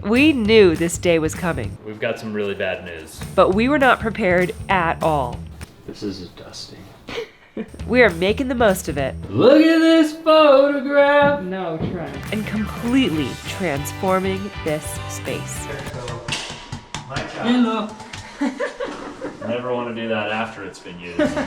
We knew this day was coming. We've got some really bad news. But we were not prepared at all. This is dusty. We are making the most of it. Look at this photograph! No, Trent. And completely transforming this space. Hello. Never want to do that after it's been used.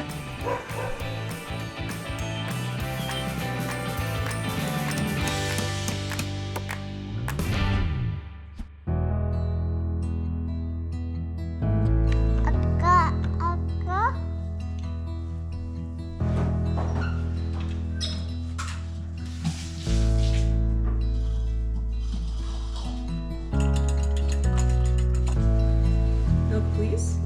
Please.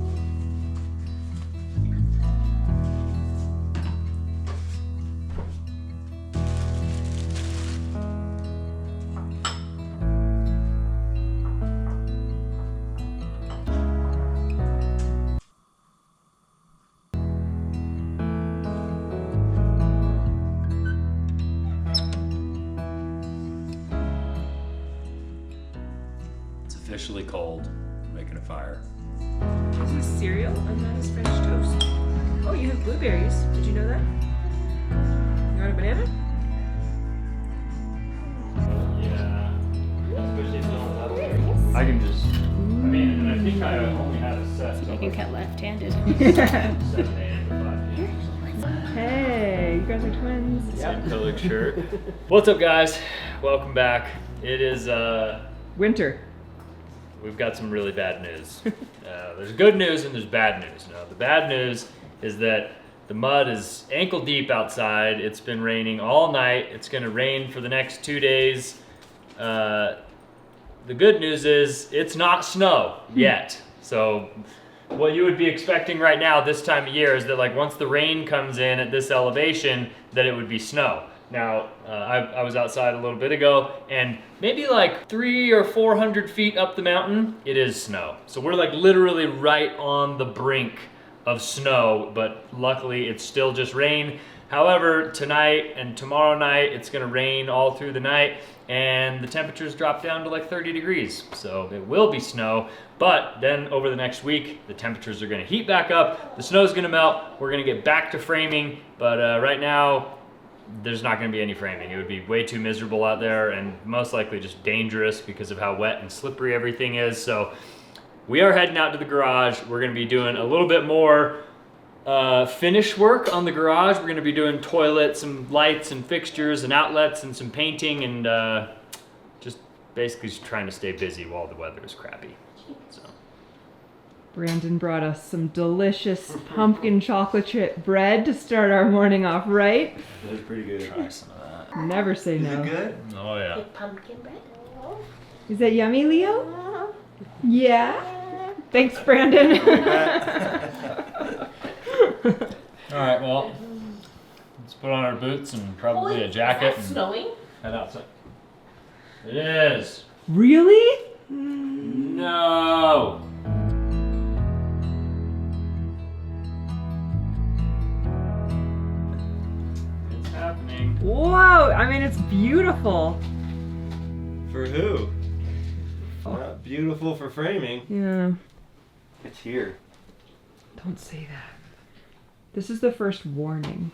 It's officially cold. I'm making a fire. This is cereal and that is French toast. Oh, you have blueberries. Did you know that? You want a banana? Yeah. I can just. I mean, and I think I only had a set. You can cut left-handed. 7 a.m. to 5 p.m. Hey, you guys are twins. Same colored shirt. What's up, guys? Welcome back. It is Winter. We've got some really bad news. There's good news and there's bad news. Now, the bad news is that the mud is ankle deep outside. It's been raining all night. It's gonna rain for the next 2 days. The good news is it's not snow yet. So what you would be expecting right now this time of year is that like once the rain comes in at this elevation, that it would be snow. Now, I was outside a little bit ago, and maybe like 300 or 400 feet up the mountain, it is snow. So we're like literally right on the brink of snow, but luckily it's still just rain. However, tonight and tomorrow night, it's gonna rain all through the night, and the temperatures drop down to like 30 degrees. So it will be snow, but then over the next week, the temperatures are gonna heat back up, the snow's gonna melt, we're gonna get back to framing, but right now, there's not going to be any framing. It would be way too miserable out there and most likely just dangerous because of how wet and slippery everything is. So we are heading out to the garage. We're going to be doing a little bit more finish work on the garage. We're going to be doing toilets, some lights and fixtures and outlets and some painting and just basically just trying to stay busy while the weather is crappy. So. Brandon brought us some delicious pumpkin chocolate chip bread to start our morning off right. That was pretty good. Try some of that. Never say no. Is it good? Oh yeah. Pumpkin bread. Is that yummy, Leo? Yeah. Thanks, Brandon. All right, well, let's put on our boots and probably a jacket and Snowing? head outside. It is. Really? No. It's happening. Whoa, I mean, it's beautiful. For who? Not beautiful for framing. Yeah. It's here. Don't say that. This is the first warning.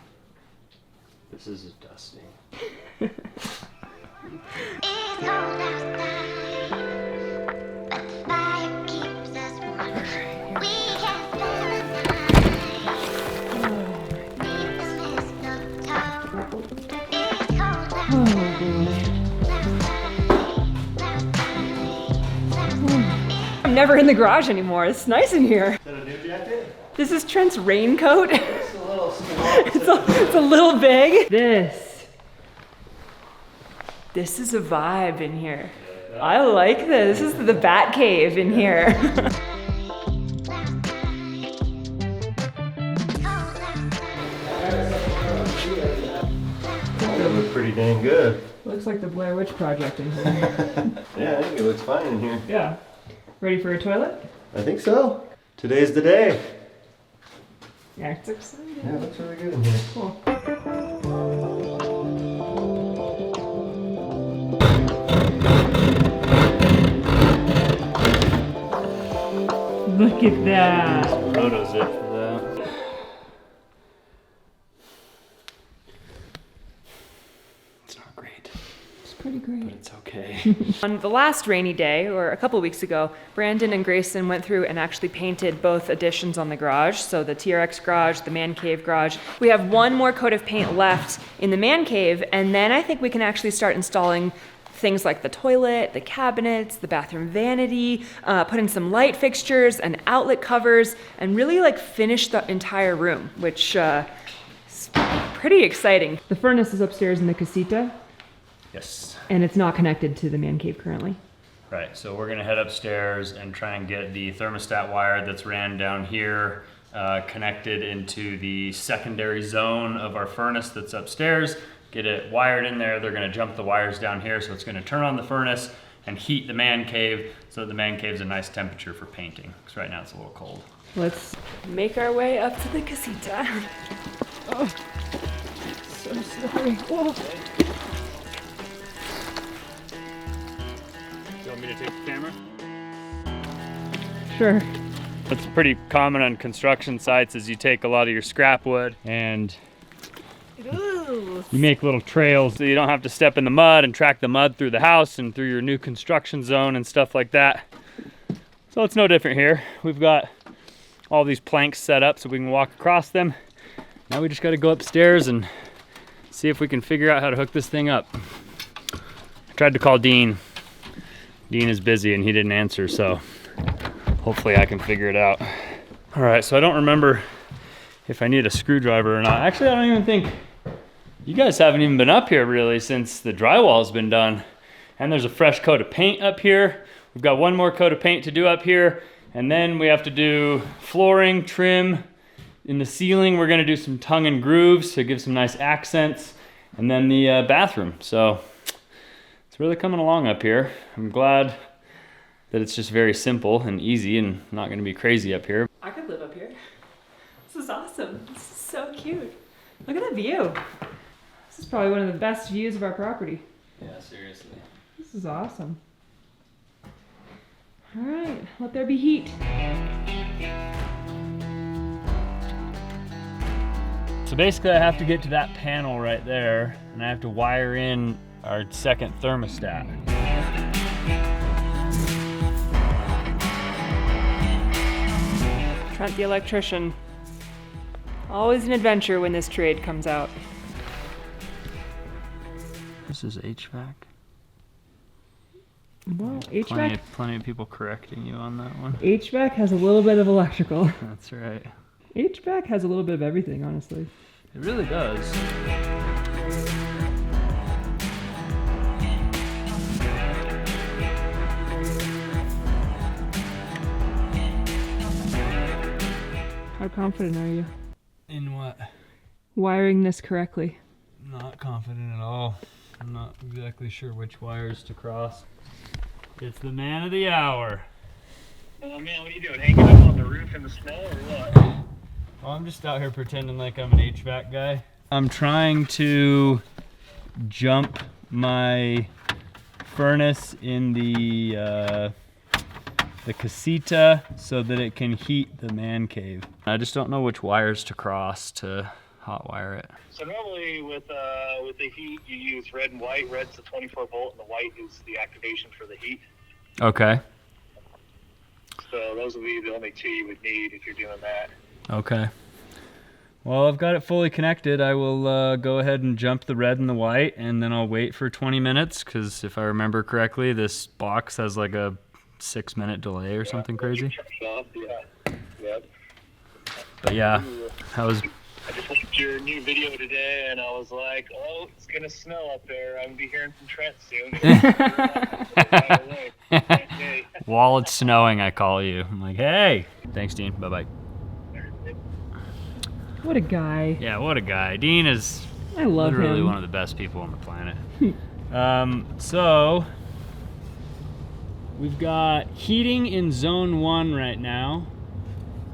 This is dusty. It's cold outside, but the fire keeps us warm. We can spend the night beneath the mistletoe. It's cold outside. I'm never in the garage anymore. It's nice in here. Is that a new jacket? This is Trent's raincoat. It's a little small. It's a little big. This is a vibe in here. I like this. This is the bat cave in here. That looks pretty dang good. Looks like the Blair Witch Project in here. Yeah, I think it looks fine in here. Yeah. Ready for a toilet? I think so. Today's the day. Yeah, it's exciting. Yeah, it looks really good in here. Cool. Look at that. Roto zip for that. It's not great, It's pretty great. but it's okay. On the last rainy day, or a couple weeks ago, Brandon and Grayson went through and actually painted both additions on the garage. So the TRX garage, the man cave garage. We have one more coat of paint left in the man cave, and then I think we can actually start installing things like the toilet, the cabinets, the bathroom vanity, put in some light fixtures and outlet covers, and really like finish the entire room, which is pretty exciting. The furnace is upstairs in the casita, Yes. and it's not connected to the man cave currently. Right, so we're gonna head upstairs and try and get the thermostat wire that's ran down here connected into the secondary zone of our furnace that's upstairs. Get it wired in there. They're gonna jump the wires down here, so it's gonna turn on the furnace and heat the man cave so that the man cave's a nice temperature for painting, because right now it's a little cold. Let's make our way up to the casita. Oh, so sorry. Whoa. You want me to take the camera? Sure. What's pretty common on construction sites is you take a lot of your scrap wood and Ooh. you make little trails so you don't have to step in the mud and track the mud through the house and through your new construction zone and stuff like that. So it's no different here. We've got all these planks set up so we can walk across them. Now we just got to go upstairs and see if we can figure out how to hook this thing up. I tried to call Dean. Dean is busy and he didn't answer, so hopefully I can figure it out. All right, so I don't remember if I need a screwdriver or not. Actually, I don't even think, you guys haven't even been up here really since the drywall's been done. And there's a fresh coat of paint up here. We've got one more coat of paint to do up here. And then we have to do flooring, trim. In the ceiling, we're gonna do some tongue and grooves to give some nice accents. And then the bathroom. So it's really coming along up here. I'm glad that it's just very simple and easy and not gonna be crazy up here. I could live up here. This is awesome. This is so cute. Look at the view. This is probably one of the best views of our property. Yeah, seriously. This is awesome. All right, let there be heat. So basically I have to get to that panel right there and I have to wire in our second thermostat. Trent the electrician. Always an adventure when this trade comes out. This is HVAC. Well, HVAC, Plenty of people correcting you on that one. HVAC has a little bit of electrical. That's right. HVAC has a little bit of everything, honestly. It really does. How confident are you? In what? Wiring this correctly. Not confident at all. I'm not exactly sure which wires to cross. It's the man of the hour. Oh man, what are you doing? Hanging up on the roof in the snow or what? Well, I'm just out here pretending like I'm an HVAC guy. I'm trying to jump my furnace in the casita so that it can heat the man cave. I just don't know which wires to cross to hot wire it. So normally with the heat, you use red and white. Red's the 24 volt, and the white is the activation for the heat. Okay. So those will be the only two you would need if you're doing that. Okay. Well, I've got it fully connected. I will go ahead and jump the red and the white, and then I'll wait for 20 minutes, because if I remember correctly, this box has like a 6-minute delay or something crazy. Yeah. Yep. But yeah, that was... I just watched your new video today, and I was like, oh, it's going to snow up there. I'm going to be hearing from Trent soon. While it's snowing, I call you. I'm like, hey. Thanks, Dean. Bye-bye. What a guy. Yeah, what a guy. Dean is I love literally him. one of the best people on the planet. So, we've got heating in zone 1 right now.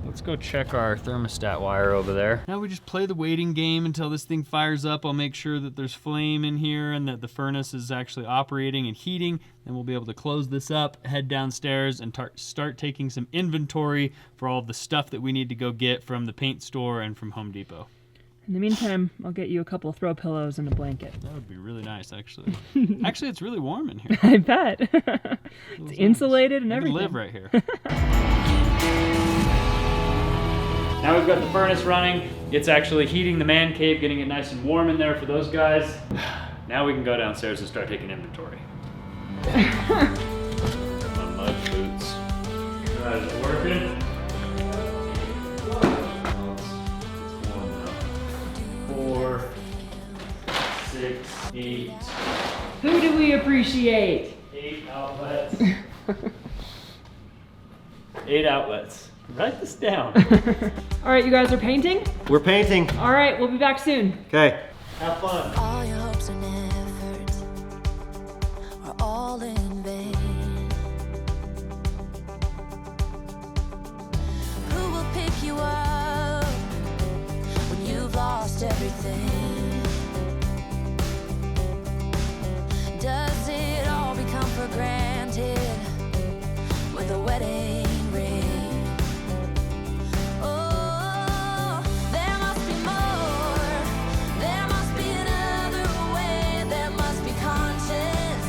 let's go check our thermostat wire over there. Now we just play the waiting game until this thing fires up. I'll make sure that there's flame in here and that the furnace is actually operating and heating. Then we'll be able to close this up, head downstairs, and start taking some inventory for all of the stuff that we need to go get from the paint store and from Home Depot. In the meantime, I'll get you a couple throw pillows and a blanket. That would be really nice, actually. Actually, it's really warm in here. I bet. It's insulated and everything. I can live right here. Now we've got the furnace running. It's actually heating the man cave, getting it nice and warm in there for those guys. Now we can go downstairs and start taking inventory. My mud boots. Is it working? 4, 6, 8. Who do we appreciate? 8 outlets. 8 outlets. Write this down. All right, you guys are painting? We're painting. All right, we'll be back soon. Okay. Have fun. All your hopes and efforts are all in vain. Who will pick you up when you've lost everything? Does it all become for granted with a wedding ring? Oh, there must be more. There must be another way. There must be conscience.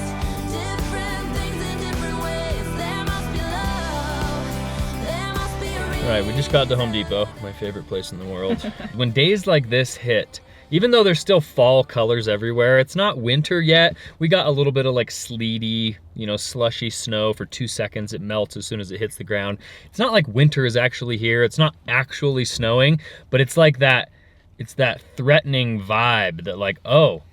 Different things in different ways. There must be love. There must be a reason. All right, we just got to Home Depot, my favorite place in the world. When days like this hit, even though there's still fall colors everywhere, it's not winter yet. We got a little bit of like sleety, slushy snow for 2 seconds. It melts as soon as it hits the ground. It's not like winter is actually here. It's not actually snowing, but it's like that, it's that threatening vibe that like, oh,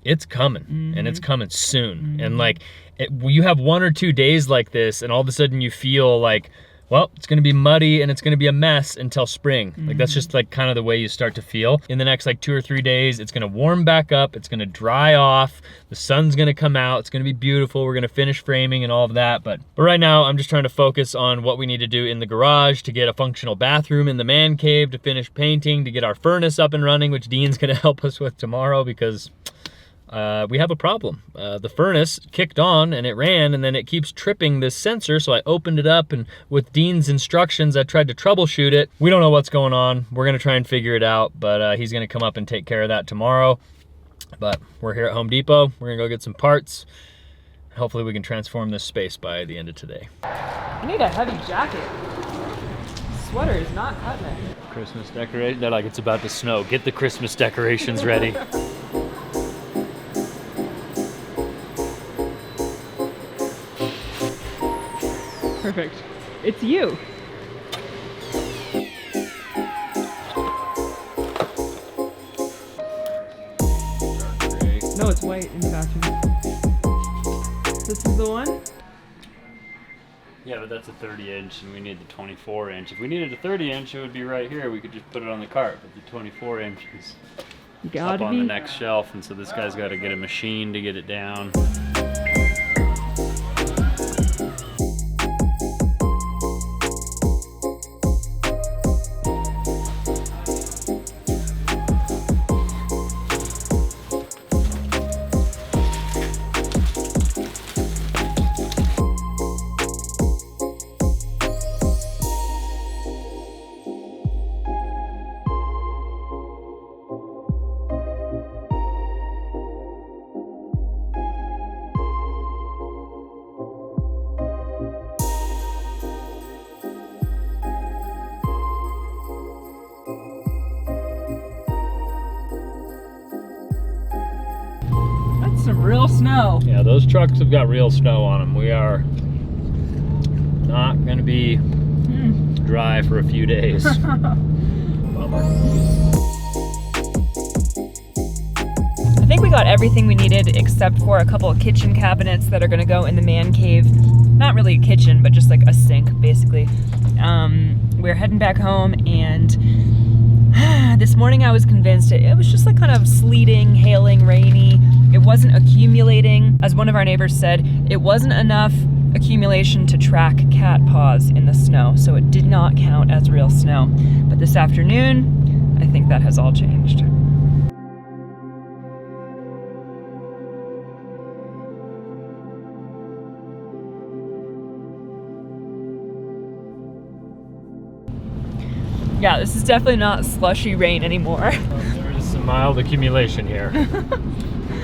it's coming and it's coming soon. And like, you have 1 or 2 days like this and all of a sudden you feel like, well, it's gonna be muddy and it's gonna be a mess until spring. Like that's just like kind of the way you start to feel. In the next like 2 or 3 days, it's gonna warm back up, it's gonna dry off, the sun's gonna come out, it's gonna be beautiful, we're gonna finish framing and all of that. But right now, I'm just trying to focus on what we need to do in the garage to get a functional bathroom in the man cave, to finish painting, to get our furnace up and running, which Dean's gonna help us with tomorrow because we have a problem. The furnace kicked on and it ran and then it keeps tripping this sensor, so I opened it up and with Dean's instructions I tried to troubleshoot it. We don't know what's going on. We're gonna try and figure it out, but he's gonna come up and take care of that tomorrow. But we're here at Home Depot. We're gonna go get some parts. Hopefully we can transform this space by the end of today. I need a heavy jacket. Sweater is not cutting it. Christmas decoration, they're like it's about to snow. Get the Christmas decorations ready. Perfect. It's you. No, it's white in the bathroom. This is the one? Yeah, but that's a 30-inch and we need the 24-inch. If we needed a 30-inch, it would be right here. We could just put it on the cart, but the 24-inch is up on the next shelf, and so this guy's got to get a machine to get it down. Some real snow. Yeah, those trucks have got real snow on them. We are not gonna be dry for a few days. Bummer. I think we got everything we needed except for a couple of kitchen cabinets that are gonna go in the man cave. Not really a kitchen, but just like a sink, basically. We're heading back home, and this morning I was convinced it was just like kind of sleeting, hailing, rainy. It wasn't accumulating. As one of our neighbors said, it wasn't enough accumulation to track cat paws in the snow, so it did not count as real snow. But this afternoon, I think that has all changed. Yeah, this is definitely not slushy rain anymore. There's some mild accumulation here.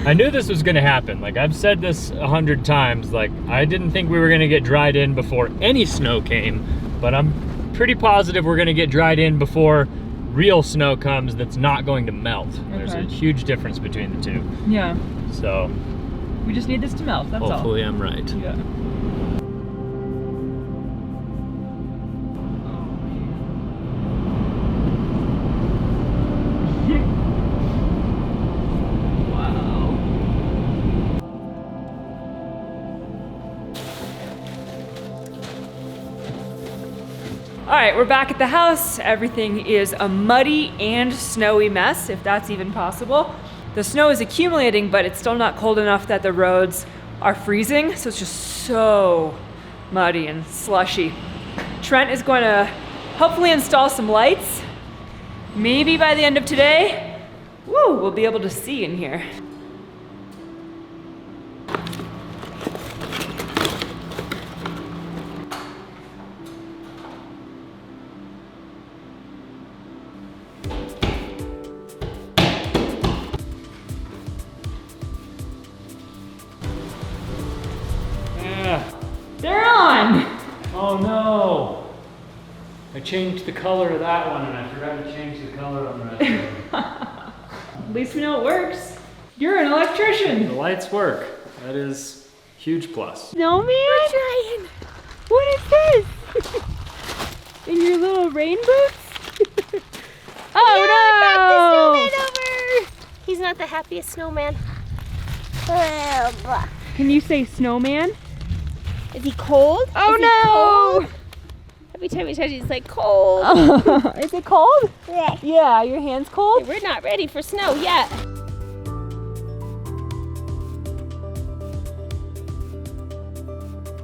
I knew this was gonna happen. Like, I've said this 100 times. Like, I didn't think we were gonna get dried in before any snow came, but I'm pretty positive we're gonna get dried in before real snow comes that's not going to melt. There's a huge difference between the two. Yeah. So We just need this to melt, that's all. hopefully I'm right. Yeah. All right, we're back at the house. Everything is a muddy and snowy mess, if that's even possible. The snow is accumulating, but it's still not cold enough that the roads are freezing, so it's just so muddy and slushy. Trent is going to hopefully install some lights. Maybe by the end of today, we'll be able to see in here. They're on! Oh no! I changed the color of that one and I forgot to change the color on the rest of them. At least we know it works. You're an electrician. The lights work. That is a huge plus. Snowman? We're trying. What is this? In your little rain boots? Oh no! Over. He's not the happiest snowman. Can you say snowman? Is he cold? Oh Is he no! cold? Every time we touch it, it's like cold. Is it cold? Yeah. Yeah, your hand's cold? We're not ready for snow yet.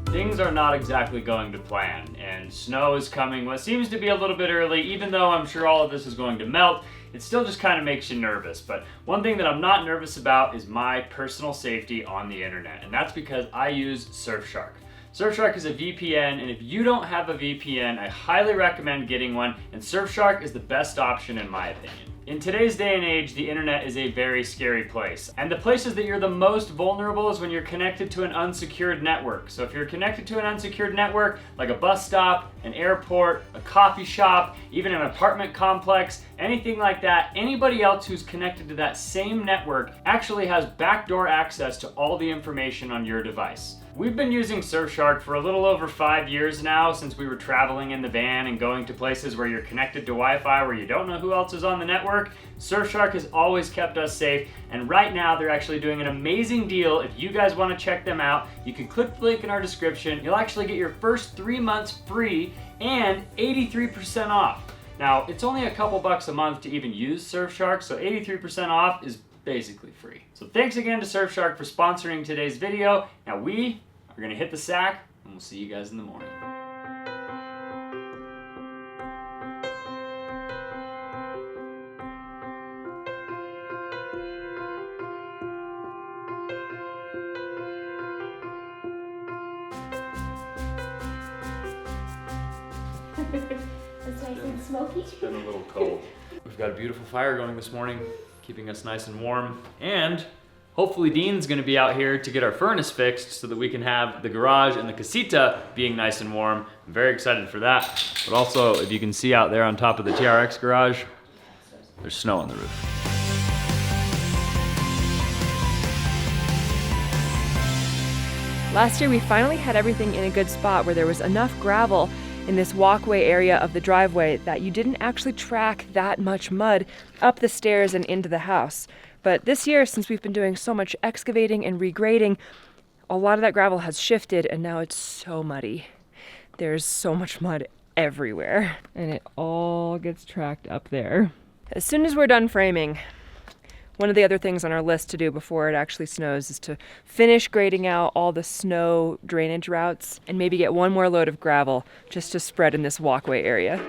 Things are not exactly going to plan, and snow is coming what seems to be a little bit early. Even though I'm sure all of this is going to melt, it still just kind of makes you nervous. But one thing that I'm not nervous about is my personal safety on the internet, and that's because I use Surfshark. Surfshark is a VPN, and if you don't have a VPN, I highly recommend getting one, and Surfshark is the best option in my opinion. In today's day and age, the internet is a very scary place. And the places that you're the most vulnerable is when you're connected to an unsecured network. So if you're connected to an unsecured network, like a bus stop, an airport, a coffee shop, even an apartment complex, anything like that, anybody else who's connected to that same network actually has backdoor access to all the information on your device. We've been using Surfshark for a little over 5 years now, since we were traveling in the van and going to places where you're connected to Wi-Fi where you don't know who else is on the network. Surfshark has always kept us safe, and right now they're actually doing an amazing deal. If you guys want to check them out, you can click the link in our description. You'll actually get your first 3 months free and 83% off. Now, it's only a couple bucks a month to even use Surfshark, so 83% off is basically free. So thanks again to Surfshark for sponsoring today's video. Now we are gonna hit the sack, and we'll see you guys in the morning. It's nice and smoky. It's been a little cold. We've got a beautiful fire going this morning, keeping us nice and warm. And hopefully Dean's gonna be out here to get our furnace fixed so that we can have the garage and the casita being nice and warm. I'm very excited for that. But also, if you can see out there on top of the TRX garage, there's snow on the roof. Last year, we finally had everything in a good spot where there was enough gravel in this walkway area of the driveway that you didn't actually track that much mud up the stairs and into the house. But this year, since we've been doing so much excavating and regrading, a lot of that gravel has shifted and now it's so muddy. There's so much mud everywhere and it all gets tracked up there. As soon as we're done framing, One of the other things on our list to do before it actually snows is to finish grading out all the snow drainage routes and maybe get one more load of gravel just to spread in this walkway area.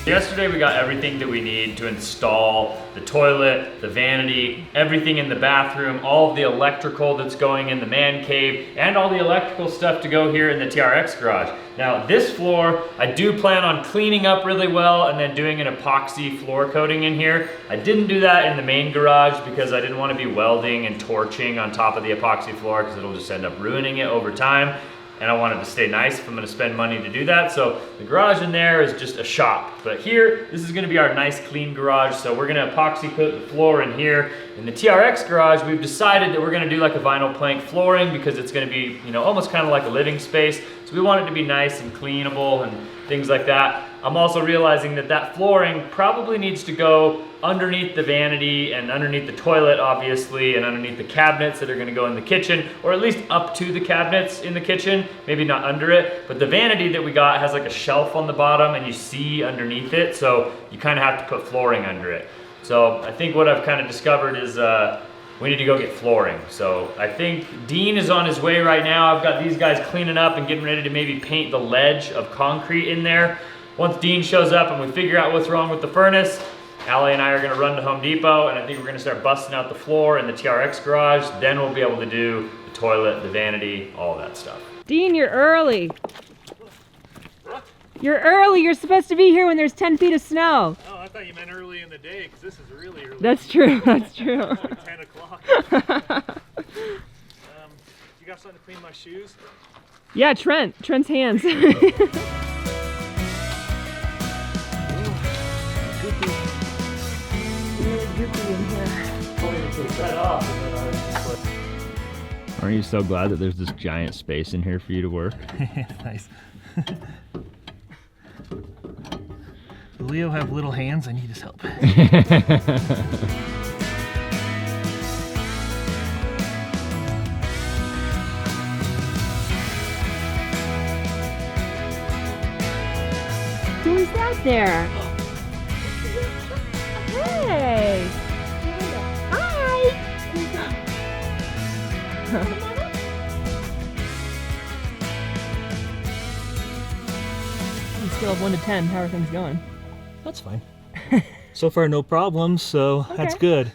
Yesterday we got everything that we need to install the toilet, the vanity, everything in the bathroom, all of the electrical that's going in the man cave, and all the electrical stuff to go here in the TRX garage. Now this floor, I do plan on cleaning up really well and then doing an epoxy floor coating in here. I didn't do that in the main garage because I didn't want to be welding and torching on top of the epoxy floor because it'll just end up ruining it over time. And I wanted to stay nice if I'm gonna spend money to do that. So the garage in there is just a shop. But here, this is gonna be our nice clean garage. So we're gonna epoxy coat the floor in here. In the TRX garage, we've decided that we're gonna do like a vinyl plank flooring because it's gonna be, you know, almost kind of like a living space. So we want it to be nice and cleanable and things like that. I'm also realizing that that flooring probably needs to go underneath the vanity and underneath the toilet, obviously, and underneath the cabinets that are gonna go in the kitchen, or at least up to the cabinets in the kitchen, maybe not under it. But the vanity that we got has like a shelf on the bottom and you see underneath it, so you kind of have to put flooring under it. So I think what I've kind of discovered is we need to go get flooring. So I think Dean is on his way right now. I've got these guys cleaning up and getting ready to maybe paint the ledge of concrete in there. Once Dean shows up and we figure out what's wrong with the furnace, Allie and I are gonna run to Home Depot, and I think we're gonna start busting out the floor in the TRX garage. Then we'll be able to do the toilet, the vanity, all of that stuff. Dean, you're early. You're early. You're supposed to be here when there's 10 feet of snow. Oh, I thought you meant early in the day, because this is really early. That's true. That's true. It's like 10 o'clock. You got something to clean my shoes? Yeah, Trent's hands. Aren't you so glad that there's this giant space in here for you to work? Nice. Leo have little hands, I need his help. Who's that there? Hey! Hi! On a scale of 1 to 10, how are things going? That's fine. So far, no problems, so that's good.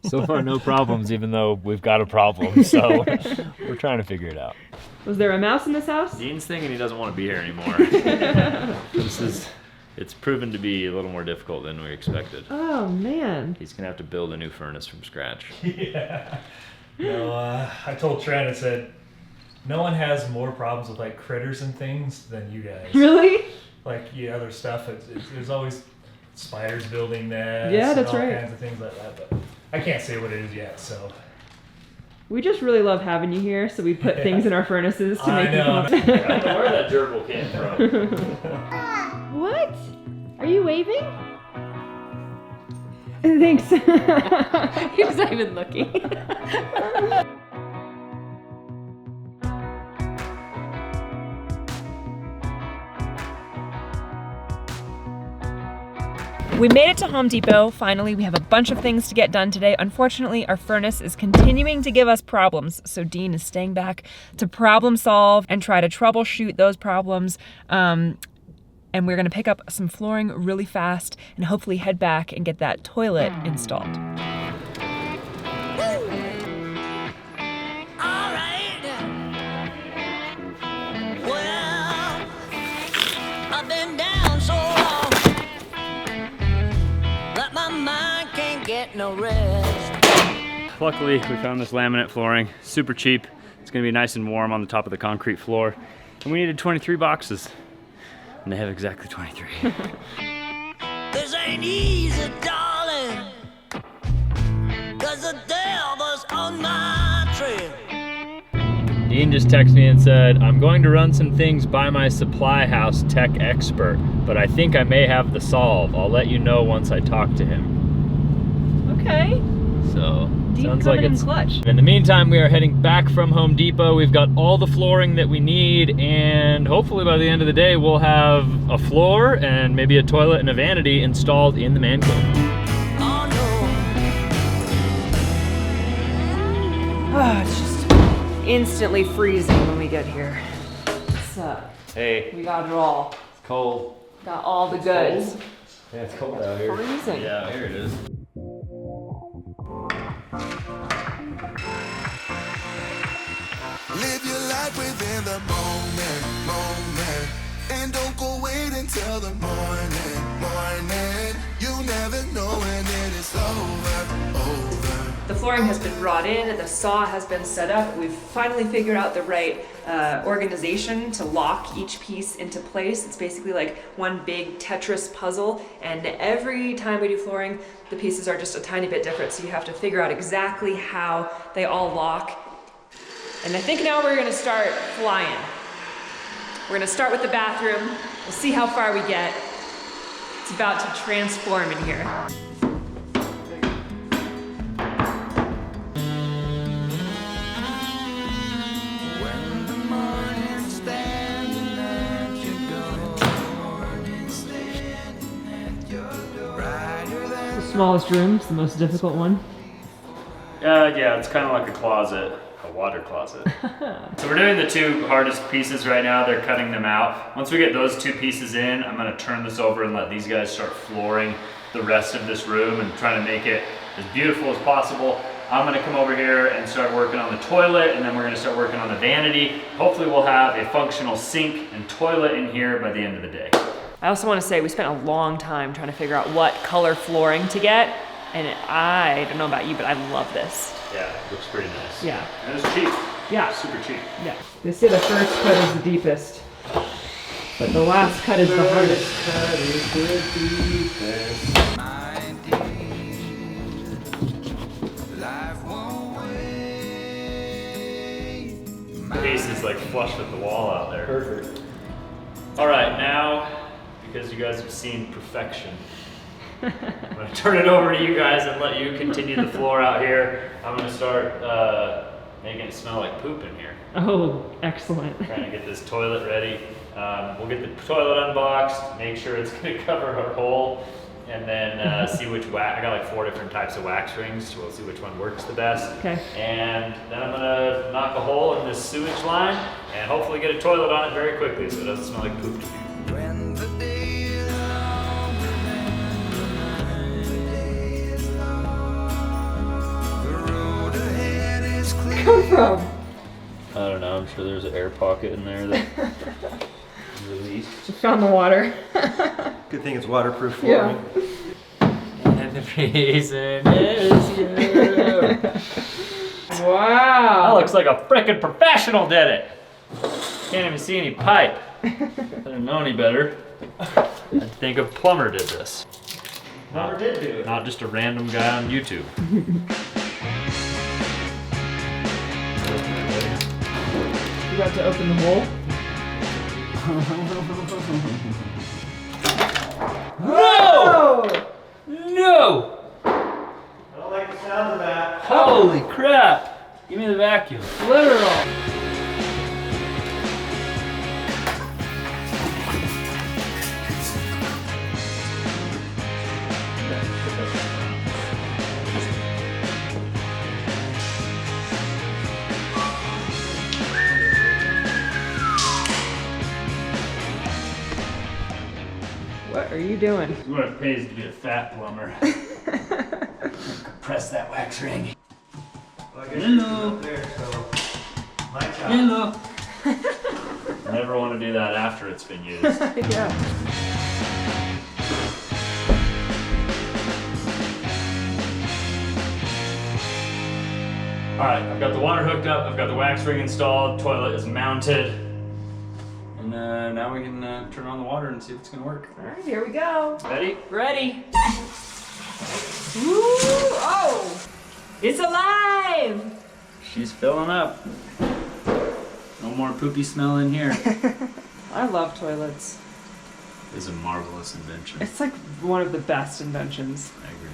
So far, no problems, even though we've got a problem. So we're trying to figure it out. Was there a mouse in this house? Dean's thinking he doesn't want to be here anymore. It's proven to be a little more difficult than we expected. Oh, man. He's gonna have to build a new furnace from scratch. Yeah. No, I told Trent, I said, no one has more problems with like critters and things than you guys. Really? Like other stuff, there's always spiders building nests. Yeah, that's and all right. kinds of things like that, but I can't say what it is yet, so. We just really love having you here, so we put things in our furnaces to make them come up. I don't know where that gerbil came from. What? Are you waving? Thanks. He was not even looking. We made it to Home Depot. Finally, we have a bunch of things to get done today. Unfortunately, our furnace is continuing to give us problems, so Dean is staying back to problem solve and try to troubleshoot those problems. And we're gonna pick up some flooring really fast and hopefully head back and get that toilet installed. No rest. Luckily, we found this laminate flooring, super cheap. It's gonna be nice and warm on the top of the concrete floor. And we needed 23 boxes. And they have exactly 23. This ain't easy, darling, 'cause the devil's on my trail. Ian just texted me and said, I'm going to run some things by my supply house tech expert, but I think I may have the solve. I'll let you know once I talk to him. Okay. So, Deep sounds like coming in it's... clutch. In the meantime, we are heading back from Home Depot. We've got all the flooring that we need, and hopefully by the end of the day, we'll have a floor and maybe a toilet and a vanity installed in the man cave. Oh, it's just instantly freezing when we get here. What's up? Hey, We got it all. it's cold. Got all the goods. Yeah, it's cold out here. Freezing. Yeah, here it is. Live your life within the moment, and don't go wait until the morning. You never know when it is over. The flooring has been brought in, the saw has been set up. We've finally figured out the right organization to lock each piece into place. It's basically like one big Tetris puzzle, and every time we do flooring, the pieces are just a tiny bit different, so you have to figure out exactly how they all lock. And I think now we're gonna start flying. We're gonna start with the bathroom. We'll see how far we get. It's about to transform in here. When the morning's standing at your door, brighter than The smallest room, it's the most difficult one. Yeah, it's kind of like a closet, a water closet. So we're doing the two hardest pieces right now. They're cutting them out. Once we get those two pieces in, I'm gonna turn this over and let these guys start flooring the rest of this room and trying to make it as beautiful as possible. I'm gonna come over here and start working on the toilet, and then we're gonna start working on the vanity. Hopefully we'll have a functional sink and toilet in here by the end of the day. I also want to say we spent a long time trying to figure out what color flooring to get, and I don't know about you, but I love this. Yeah, it looks pretty nice. Yeah. And it's cheap. Yeah. Super cheap. Yeah. They say the first cut is the deepest, but the last cut is the hardest. life won't wait. The case is like flush with the wall out there. Perfect. All right, now, because you guys have seen perfection, I'm gonna turn it over to you guys and let you continue the floor out here. I'm gonna start making it smell like poop in here. Oh, excellent. Trying to get this toilet ready. We'll get the toilet unboxed, make sure it's gonna cover our hole, and then see which wax. I got like 4 different types of wax rings, so we'll see which one works the best. Okay. And then I'm gonna knock a hole in this sewage line and hopefully get a toilet on it very quickly so it doesn't smell like poop to me. When the day is longer than the day is long, the road ahead is clear. Come from? I don't know, I'm sure there's an air pocket in there that released. Just found the water. Good thing it's waterproof flooring. And the reason is you. That Wow. looks like a frickin' professional did it. Can't even see any pipe. I didn't know any better. I'd think a plumber did this. Plumber did do it. Not just a random guy on YouTube. You got to open the hole? No! No! I don't like the sound of that. Holy crap! Give me the vacuum. Literal. What are you doing? This is what it pays to be a fat plumber. Press that wax ring. Well, I guess it's up there, so my job. Hello. Never want to do that after it's been used. Yeah. Alright, I've got the water hooked up, I've got the wax ring installed, toilet is mounted. And now we can turn on the water and see if it's gonna work. All right, here we go. Ready? Ready. Ooh, oh, it's alive. She's filling up. more poopy smell in here. I love toilets. It's a marvelous invention. It's like one of the best inventions. I agree.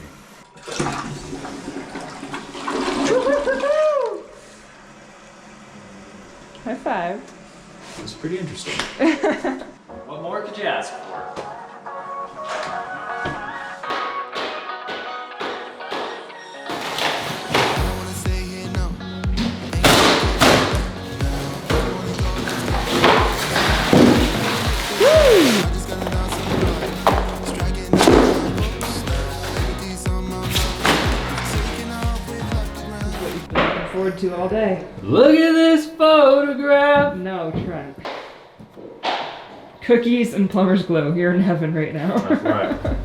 High five. It was pretty interesting. What more could you ask for? Forward to all day. Look at this photograph. No, Trent. Cookies and plumber's glue. You're in heaven right now. That's right.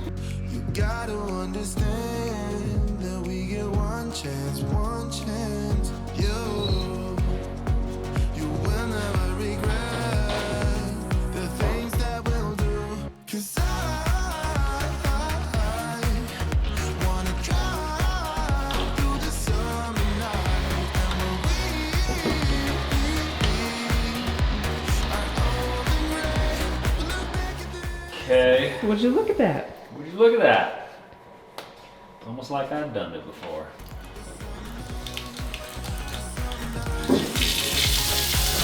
You gotta understand that we get one chance, one chance. You will never regret the things that we'll do. 'Cause I wanna drive through the summer night. And when we are old and gray, we'll look back at this. Okay. Would you look at that? Would you look at that? It's almost like I've done it before.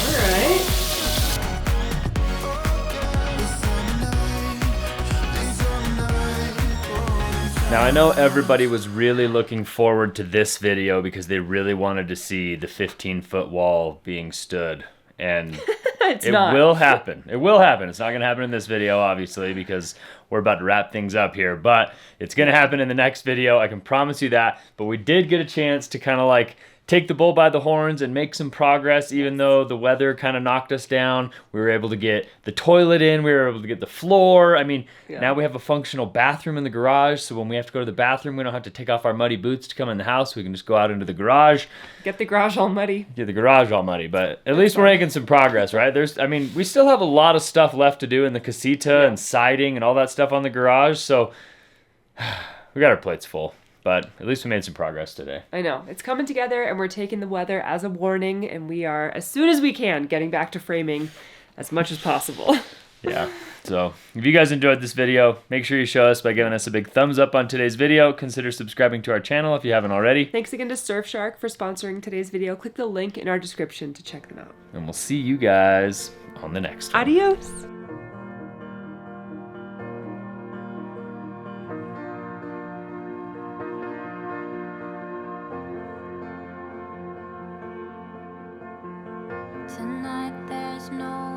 All right. Now I know everybody was really looking forward to this video because they really wanted to see the 15-foot wall being stood. And It's it not. will happen. It will happen. It's not going to happen in this video, obviously, because we're about to wrap things up here. But it's going to happen in the next video. I can promise you that. But we did get a chance to kind of like take the bull by the horns and make some progress, even though the weather kind of knocked us down. We were able to get the toilet in. We were able to get the floor. I mean, now we have a functional bathroom in the garage. So when we have to go to the bathroom, we don't have to take off our muddy boots to come in the house. We can just go out into the garage. Get the garage all muddy. Get the garage all muddy, but at least we're making some progress, right? I mean, we still have a lot of stuff left to do in the casita and siding and all that stuff on the garage, so we got our plates full, but at least we made some progress today. I know. It's coming together, and we're taking the weather as a warning, and we are, as soon as we can, getting back to framing as much as possible. Yeah, so if you guys enjoyed this video, make sure you show us by giving us a big thumbs up on today's video. Consider subscribing to our channel if you haven't already. Thanks again to Surfshark for sponsoring today's video. Click the link in our description to check them out. And we'll see you guys on the next one. Adios! Tonight there's no